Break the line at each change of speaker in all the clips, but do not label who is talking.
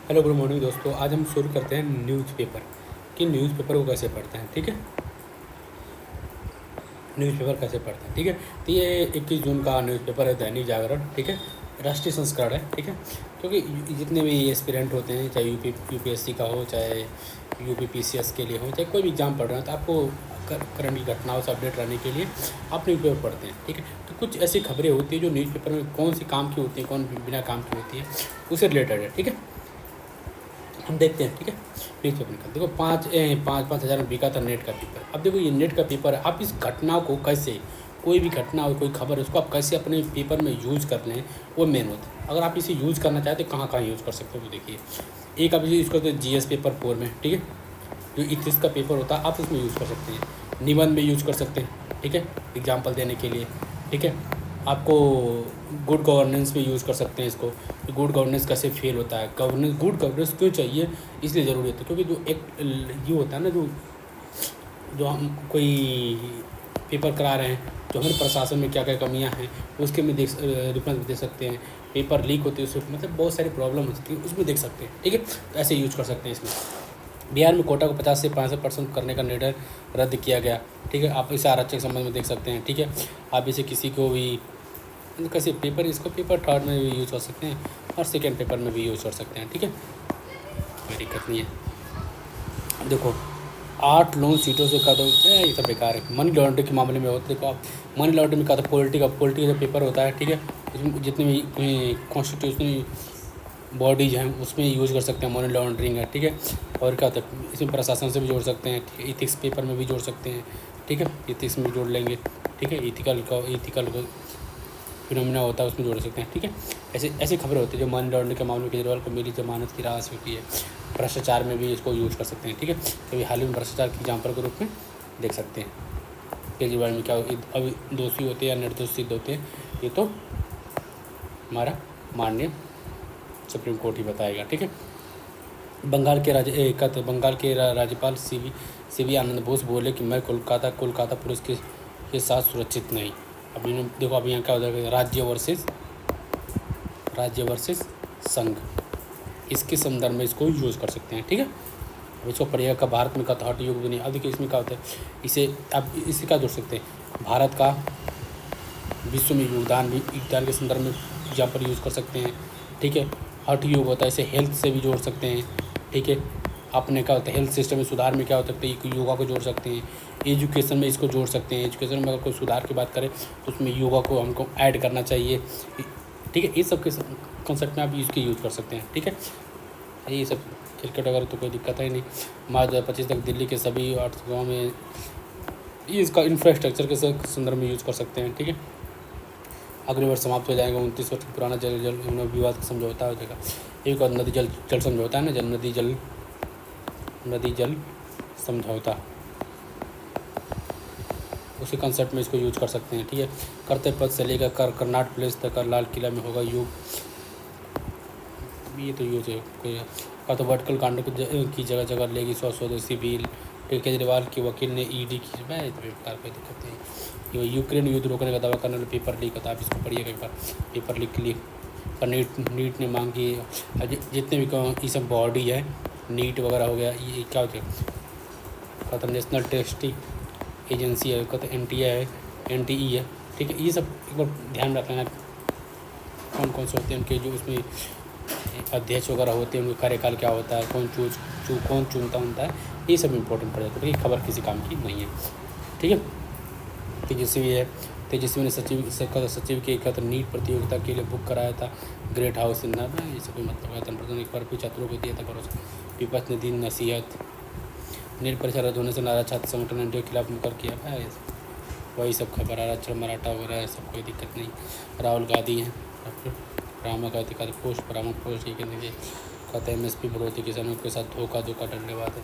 Hello good morning दोस्तों। आज हम शुरू करते हैं न्यूज़पेपर कि न्यूज़पेपर को कैसे पढ़ते हैं। ठीक है, न्यूज़पेपर कैसे पढ़ते हैं। ठीक है, तो ये 21 जून का न्यूज़पेपर है दैनिक जागरण। ठीक है, राष्ट्रीय संस्करण है। ठीक है, क्योंकि जितने भी एस्पिरेंट होते हैं, चाहे यूपीएससी का हो, चाहे यूपीपीसीएस के लिए हो, चाहे कोई भी एग्जाम पढ़ रहे हो, तो आपको करंट की घटनाओं से अपडेट रहने के लिए आप न्यूज़पेपर पढ़ते हैं। ठीक है, तो कुछ ऐसी खबरें होती है जो न्यूज़पेपर में कौन सी काम की होती है, कौन बिना काम की होती है, उससे रिलेटेड है। ठीक है, हम देखते हैं। ठीक है, न्यूज़पेपर निकल देखो, पाँच हज़ार में बिका था नेट का पेपर। अब देखो ये नेट का पेपर है, आप इस घटना को कैसे, कोई भी घटना हो, कोई खबर है, उसको आप कैसे अपने पेपर में यूज़ कर लें, वो मेन होता है। अगर आप इसे यूज़ करना चाहते हैं, कहाँ कहाँ यूज़ कर सकते हो, तो देखिए, एक आप यूज़ करते हैं जीएस पेपर 4 में। ठीक है, जो इतिहास का पेपर होता है, आप उसमें यूज़ कर सकते हैं। निबंध में यूज़ कर सकते हैं। ठीक है, एग्जाम्पल देने के लिए। ठीक है, आपको गुड गवर्नेंस में यूज़ कर सकते हैं इसको, कि गुड गवर्नेंस कैसे फेल होता है, गवर्नेंस, गुड गवर्नेंस क्यों चाहिए, इसलिए ज़रूरी होता है। क्योंकि जो एक ये होता है ना, जो जो हम कोई पेपर करा रहे हैं, जो हमारे प्रशासन में क्या क्या कमियां हैं, उसके में रेफरेंस दे सकते हैं। पेपर लीक होते हैं, उसमें मतलब बहुत सारी प्रॉब्लम होती है, उसमें देख सकते हैं। ठीक है, तो ऐसे यूज कर सकते हैं इसमें। बिहार में कोटा को 50 से 65% करने का निर्णय रद्द किया गया। ठीक है, आप इसे आरक्षक संबंध में देख सकते हैं। ठीक है, आप इसे किसी को भी कैसे पेपर, इसको पेपर थर्ड में भी यूज़ कर सकते हैं और सेकेंड पेपर में भी यूज़ कर सकते हैं। ठीक है, कोई दिक्कत नहीं है। देखो, 8 लोन सीटों से कहा तो ये सब बेकार है। मनी लॉन्ड्रिंग के मामले में होता है, देखो आप, मनी लॉन्ड्रिंग में कहा था पॉलिटी का पेपर होता है। ठीक है, इसमें जितने भी कॉन्स्टिट्यूशनल बॉडीज हैं उसमें यूज़ कर सकते हैं, मनी लॉन्ड्रिंग है। ठीक है, और क्या होता है, इसमें प्रशासन से भी जोड़ सकते हैं, इथिक्स पेपर में भी जोड़ सकते हैं। ठीक है, इथिक्स में जोड़ लेंगे। ठीक है, इथिकल फिनोमिना होता है, उसमें जोड़ सकते हैं। ठीक है, ऐसी खबरें होती है जो मनी लॉन्ड्रिंग के मामले में केजरीवाल को मिली जमानत की राहत होती है। भ्रष्टाचार में भी इसको यूज़ कर सकते हैं। ठीक है, कभी हाल ही में भ्रष्टाचार के एग्जाम्पल के रूप में देख सकते हैं। केजरीवाल में क्या अभी दोषी होते हैं या निर्दोष सिद्ध होते हैं, ये तो हमारा माननीय सुप्रीम कोर्ट ही बताएगा। ठीक है, बंगाल के राज्यपाल सी वी आनंद बोस बोले कि मैं कोलकाता पुलिस के साथ सुरक्षित नहीं। अभी देखो, अभी यहाँ क्या होता है, राज्य वर्सेस संघ, इसके संदर्भ में इसको यूज़ कर सकते हैं। ठीक है, अब इसको पढ़िएगा का भारत में कथा हट योग भी नहीं। अब देखिए इसमें क्या होता है, इसे आप इससे क्या जोड़ सकते हैं, भारत का विश्व में योगदान के संदर्भ में यहाँ पर यूज़ कर सकते हैं। ठीक है, हठ योग होता है, इसे हेल्थ से भी जोड़ सकते हैं। ठीक है, आपने क्या होता है, हेल्थ सिस्टम में सुधार में क्या हो सकता है, योगा को जोड़ सकते हैं। एजुकेशन में इसको जोड़ सकते हैं, एजुकेशन में अगर कोई सुधार की बात करें तो उसमें योगा को हमको ऐड करना चाहिए। ठीक है, इस सब के कॉन्सेप्ट में आप इसके यूज़ कर सकते हैं। ठीक है, ये सब क्रिकेट वगैरह तो कोई दिक्कत है नहीं। मार्च 2025 तक दिल्ली के सभी 8 गाँव में इसका इंफ्रास्ट्रक्चर के संदर्भ में यूज़ कर सकते हैं। ठीक है, अगले वर्ष समाप्त हो जाएगा 29 वर्ष पुराना जल विवाद समझौता हो जाएगा। एक और नदी जल समझौता है ना, नदी जल समझौता, उसी कंसेप्ट में इसको यूज कर सकते हैं। ठीक है, कर्तव्य पथ से लेकर कर्नाट प्लेस तक लाल किला में होगा योग, ये तो यूज है का तो वर्टिकल कांड की जगह जगह लेगी स्वदेशी बिल। केजरीवाल के वकील ने ईडी की बेकार कोई दिक्कत नहीं। यूक्रेन युद्ध रोकने का दावा करने वाले पेपर लीक होता है, आप इसको पढ़िएगा एक बार, पेपर लीक के लिए। पर नीट ने मांग की, जितने भी ये सब बॉडी है, नीट वगैरह हो गया, ये क्या होता है, कहता नेशनल टेस्टिंग एजेंसी है, कहते NTE है। ठीक है, ये सब एक बार ध्यान रखना, कौन कौन से होते हैं उनके, जो उसमें अध्यक्ष वगैरह होते हैं, उनका कार्यकाल क्या होता है, कौन चुनता होता है, ये सब इंपॉर्टेंट पड़ जाता है। ये खबर किसी काम की नहीं है। ठीक है, तेजस्वी ने सचिव के एकत्र नीट प्रतियोगिता के लिए बुक कराया था ग्रेट हाउस इंदौर में, ये सब कोई मतलब है। तंत्र एक बार भी छात्रों को दिया था भरोसा, विपक्ष ने दी नसीहत। नीट परीक्षा रद्द होने से नाराज छात्र संगठन एनडीए के खिलाफ मुकर किया है, वही सब खबर आरक्षण मराठा वगैरह सब कोई दिक्कत नहीं। राहुल गांधी हैं, रामा गांधी का पोस्ट ये कहते हैं MSP बढ़ोतरी किसानों के साथ धोखा डरने बात है।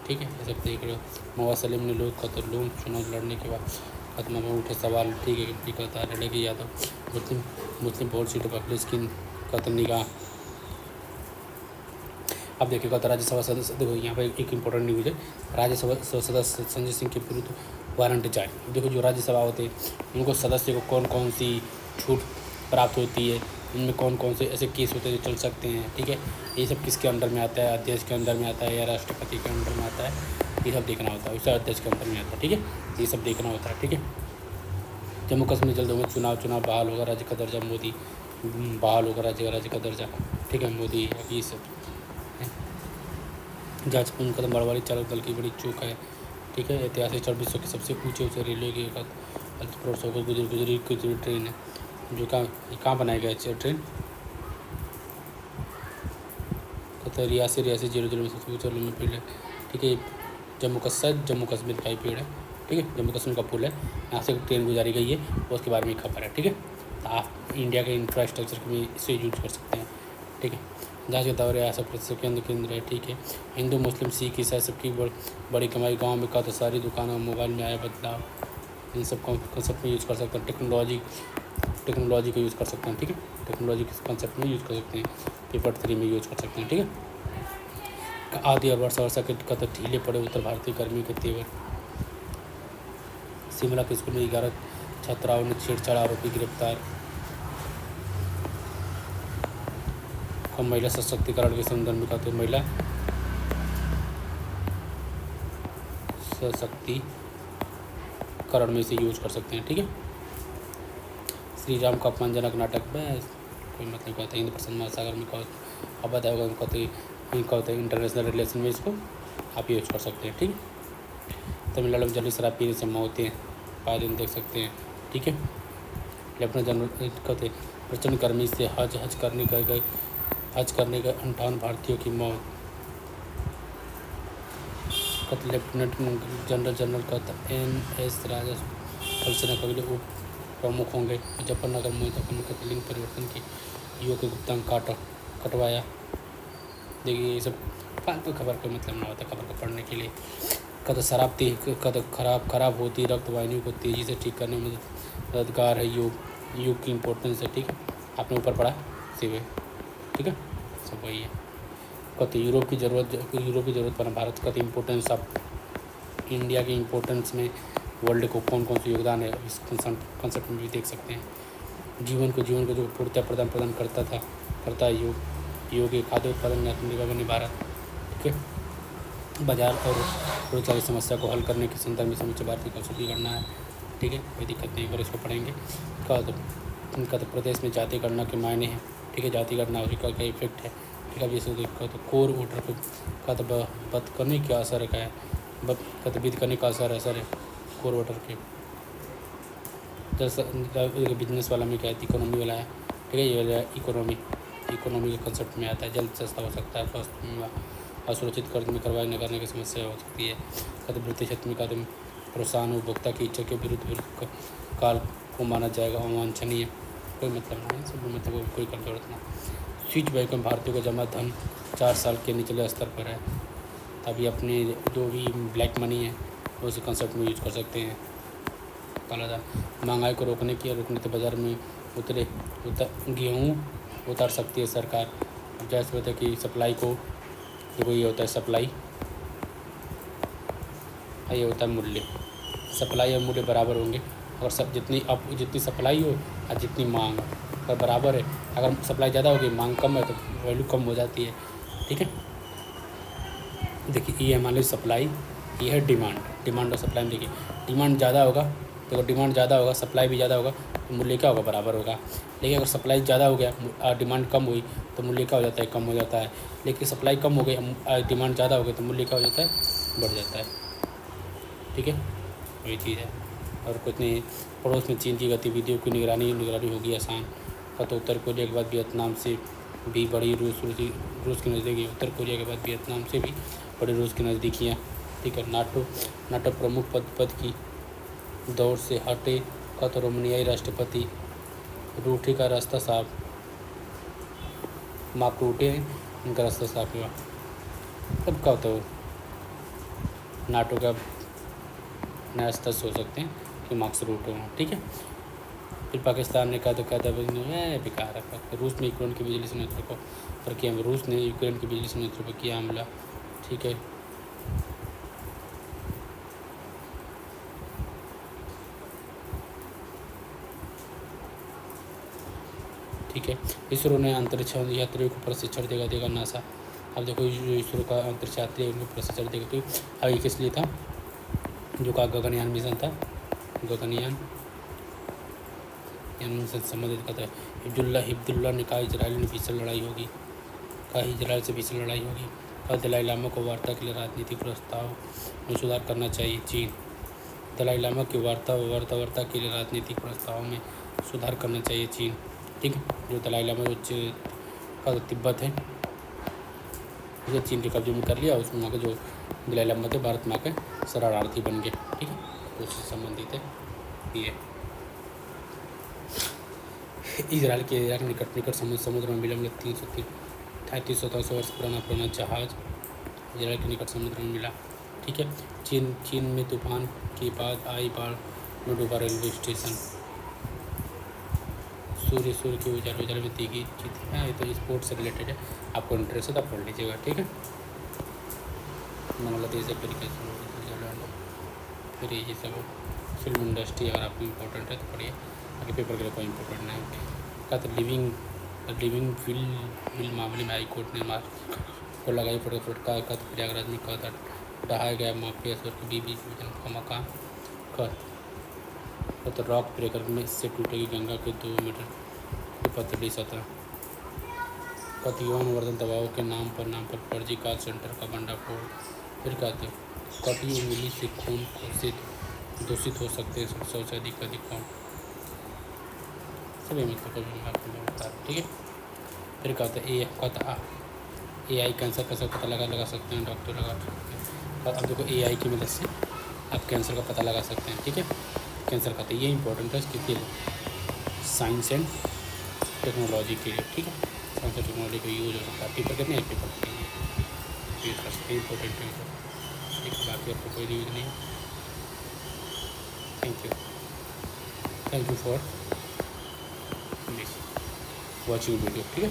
ठीक है, ये सब देख रहे हो। नवाज सलीम ने लोग चुनाव लड़ने के बाद खत्म में उठे सवाल। ठीक है, ठीक होता है, लड़ेगी यादव मुस्लिम वोट सीटों पर पुलिस की कतल निगाह। अब देखिएगा तो राज्यसभा सदस्य, देखो यहाँ पर एक इंपॉर्टेंट न्यूज़ है, राज्यसभा सदस्य संजय सिंह के विरुद्ध वारंट जारी। देखो, जो राज्यसभा होते हैं उनको सदस्य को कौन कौन सी छूट प्राप्त होती है, उनमें कौन कौन से ऐसे केस होते हैं जो चल सकते हैं, ठीक है। ये सब किसके अंडर में आता है, अध्यक्ष के अंडर में आता है या राष्ट्रपति के अंडर में आता है, ये सब देखना होता है। उससे अध्यक्ष के अंदर में आता है, ठीक है। ये सब देखना होता है, ठीक है। जम्मू कश्मीर जल्द होगा चुनाव बहाल होगा राज्य का दर्जा, मोदी बहाल होगा राज्य का दर्जा, ठीक है। मोदी अभी सब जांच पूर्ण कदम बड़वारी चालक दल की बड़ी चूक है, ठीक है। ऐतिहासिक चढ़ विश्व के सबसे ऊंचे रेलवे के करोड़ सौ गुजरी ट्रेन है जो कहाँ बनाया गया ट्रेन, तो रियासी 00 में सबसे ऊँचा में पेड़ है, ठीक है। जम्मू कश्मीर का ही पेड़ है, ठीक है। जम्मू कश्मीर का पुल है, यहाँ से ट्रेन गुजारी गई है, उसके बारे में खबर है, ठीक है। तो आप इंडिया के इंफ्रास्ट्रक्चर में इसे यूज कर सकते हैं, ठीक है। जहाँ के दौरे सब प्रतिशत केंद्र है, ठीक है। हिंदू मुस्लिम सिख ईसाई सबकी बड़ी कमाई, गाँव में का तो सारी दुकानों मोबाइल में आया बदलाव, इन सब कंसेप्ट में यूज़ कर सकते हैं। टेक्नोलॉजी को यूज़ कर सकते हैं, ठीक है। टेक्नोलॉजी के कंसेप्ट में यूज़ कर सकते हैं, पेपर 3 में यूज़ कर सकते हैं, ठीक है। आदि और वर्षा के कदर ढीले पड़े उत्तर भारतीय गर्मी के तेवर, शिमला के स्कूल में 11 छात्राओं ने छेड़छाड़ आरोपी गिरफ्तार, महिला सशक्तिकरण के संदर्भ में कहते हैं महिला सशक्तिकरण में इसे यूज कर सकते हैं, ठीक है। श्री राम का अपमानजनक नाटक में कोई मतलब कहते हैं हिंद प्रशांत महासागर में अवैध है, कहते हैं इंटरनेशनल रिलेशन में इसको आप यूज कर सकते हैं, ठीक है। तमिलनाडु में जली शराब पीने से मौतें पाए दिन देख सकते हैं, ठीक है। लेफ्टिनेंट जनरल कहते प्रचंड गर्मी से हज करने गए 58 भारतीयों की मौत, लेफ्टिनेंट जनरल का NS राजा थल सेना कबीले उप प्रमुख होंगे। मुजफ्फरनगर में लिंग परिवर्तन की युवक के गुप्तांग कटवाया। देखिए ये सब फालतू खबर का मतलब ना होता, खबर को पढ़ने के लिए। कद शराब कद खराब होती रक्त वाहिनियों को तेज़ी से ठीक करने में मददगार है योग की इम्पोर्टेंस है, ठीक है। आपने ऊपर पढ़ा सिवे, ठीक है। सब वही है। कहते यूरोप की ज़रूरत पर भारत का इम्पोर्टेंस ऑफ इंडिया की इम्पोर्टेंस में वर्ल्ड को कौन कौन सा योगदान है इस कंसेप्ट में भी देख सकते हैं। जीवन को जो पूर्णतः प्रदान करता है योग खाद्य उत्पादन में आत्मनिर्भर बने भारत, ठीक है। बाजार और रोजगार की समस्या को हल करने के संदर्भ में समूचे भारतीय कौशल की गणना है, ठीक है। कोई दिक्कत नहीं, पर इसको पढ़ेंगे। का तो प्रदेश में जाति गणना के मायने हैं, ठीक है। जाति गणना का क्या इफेक्ट है, ठीक है। जैसे देखो तो कोर वोटर का तो बद करने का असर है, विद करने का असर है कोर वोटर के। जैसे बिजनेस वाला में क्या है, इकोनॉमी वाला है, ठीक है। ये इकोनॉमी के कंसेप्ट में आता है। जल्द सस्ता हो सकता है, स्वास्थ्य बीमा असुरक्षित कर्ज में कार्रवाई न करने की समस्या हो सकती है। वित्तीय क्षेत्र में कदम प्रोत्साहन उपभोक्ता की इच्छा के विरुद्ध काल को माना जाएगा अवांछनीय, कोई मतलब नहीं, सब मतलब कोई कर जरूरत नहीं। स्विच बैंक में भारतीयों का जमा धन 4 साल के निचले स्तर पर है। तभी अपने जो भी ब्लैक मनी है उसी कंसेप्ट में यूज कर सकते हैं। काला महंगाई को रोकने तो बाज़ार में गेहूँ उतार सकती है सरकार। जैसे होता है कि सप्लाई को, देखो ये होता है सप्लाई, ये होता है मूल्य। सप्लाई और मूल्य बराबर होंगे और सब जितनी सप्लाई हो और जितनी मांग अगर बराबर है, अगर सप्लाई ज़्यादा होगी मांग कम है तो वैल्यू कम हो जाती है, ठीक है। देखिए ये मान लीजिए सप्लाई, ये है डिमांड और सप्लाई में देखिए डिमांड ज़्यादा होगा, देखो डिमांड ज़्यादा होगा सप्लाई भी ज़्यादा होगा तो मूल्य क्या होगा, बराबर होगा। लेकिन अगर सप्लाई ज़्यादा हो गया और डिमांड कम हुई तो मूल्य क्या हो जाता है, कम हो जाता है। लेकिन सप्लाई कम हो गई डिमांड ज़्यादा हो गई तो मूल्य क्या हो जाता है, बढ़ जाता है, ठीक है। वही चीज़ है और कुछ नहीं। पड़ोस में चीन की गतिविधियों की निगरानी होगी आसान। तो उत्तर कोरिया के बाद वियतनाम से भी बड़ी रूस की नज़दीकी, उत्तर कोरिया के बाद वियतनाम से भी बड़ी रूस की नज़दीकियाँ, ठीक है। नाटो प्रमुख पद की दौड़ से हटे का तो रोमानियाई राष्ट्रपति रूटे का रास्ता साफ, मार्क रूटे इनका रास्ता साफ हुआ। तब क्या होता है नाटो का नया सदस्य हो सकते हैं कि मार्क्स रूट हो, ठीक है। फिर पाकिस्तान ने कहा तो बेकार है। रूस ने यूक्रेन की बिजली संयंत्र पर किया, रूस ने यूक्रेन की बिजली संयंत्र पर किया हमला, ठीक है। ठीक ठीक है। इसरो ने अंतरिक्ष यात्रियों को प्रशिक्षण देगा नासा। अब देखो इसरो का अंतरिक्ष यात्री उनको प्रशिक्षण देगा कि आगे किस लिए था, जो का गगनयान मिशन था, गगनयान मिशन संबंधित का था। हिब्दुल्ला ने कहा इजराइल में भीषण लड़ाई होगी, इजराइल से भीषण लड़ाई होगी। और दलाई लामा को वार्ता के लिए राजनीतिक प्रस्ताव में सुधार करना चाहिए चीन। दलाई लामा की वार्ता के लिए राजनीतिक प्रस्ताव में सुधार करना चाहिए चीन, ठीक है। जो दलाई लामा का तिब्बत है उसे चीन के कब्जे में कर लिया, उसमें वहाँ के जो दलाई लामा थे भारत में आकर शरणार्थी बन गए, ठीक है। उससे संबंधित है ये। इजराइल के इराक निकट समुद्र में मिला 333 वर्ष पुराना जहाज इजराइल के निकट समुद्र में मिला, ठीक है। चीन में तूफान के बाद आई बाढ़ में डूबा रेलवे स्टेशन। सूर्य के उजाले में दी गई चीज है। ये तो स्पोर्ट्स से रिलेटेड है, आपको इंटरेस्ट है तो आप पढ़ लीजिएगा, ठीक है। बांग्लादेश फिर ये सब फिल्म इंडस्ट्री अगर आपको इम्पोर्टेंट है तो पढ़िए, आगे पेपर के लिए कोई इम्पोर्टेंट नहीं है। का तो लिविंग विल मामले में हाई कोर्ट ने मार्च को लगाई फटका का प्रयागराज में कहा था ढहाया गया माफिया स्वर की बीबी का मकान का तो रॉक ब्रेकर में इससे टूटेगी गंगा के 2 मीटर की पतली सतह। यौनवर्धन दवाओं के नाम पर फर्जी कॉल सेंटर का भंडाफोड़। फिर कहते कटी उंगली से खून से दूषित हो सकते हैं 100 से अधिक कौन सभी मतलब, ठीक है। फिर कहता AI कैंसर कैसे पता लगा सकते हैं डॉक्टर लगा सकते हैं। और अब देखो AI की मदद से आप कैंसर का पता लगा सकते हैं, ठीक है। कैंसर का तो ये इंपॉर्टेंट है इसके साइंस एंड टेक्नोलॉजी के लिए, ठीक है। साइंस एंड टेक्नोलॉजी का यूज हो सकता है। पेपर कितने पेपर इंपॉर्टेंट है, ठीक है। बाकी आपको कोई न्यूज़ नहीं। Thank you for watching video, ठीक है।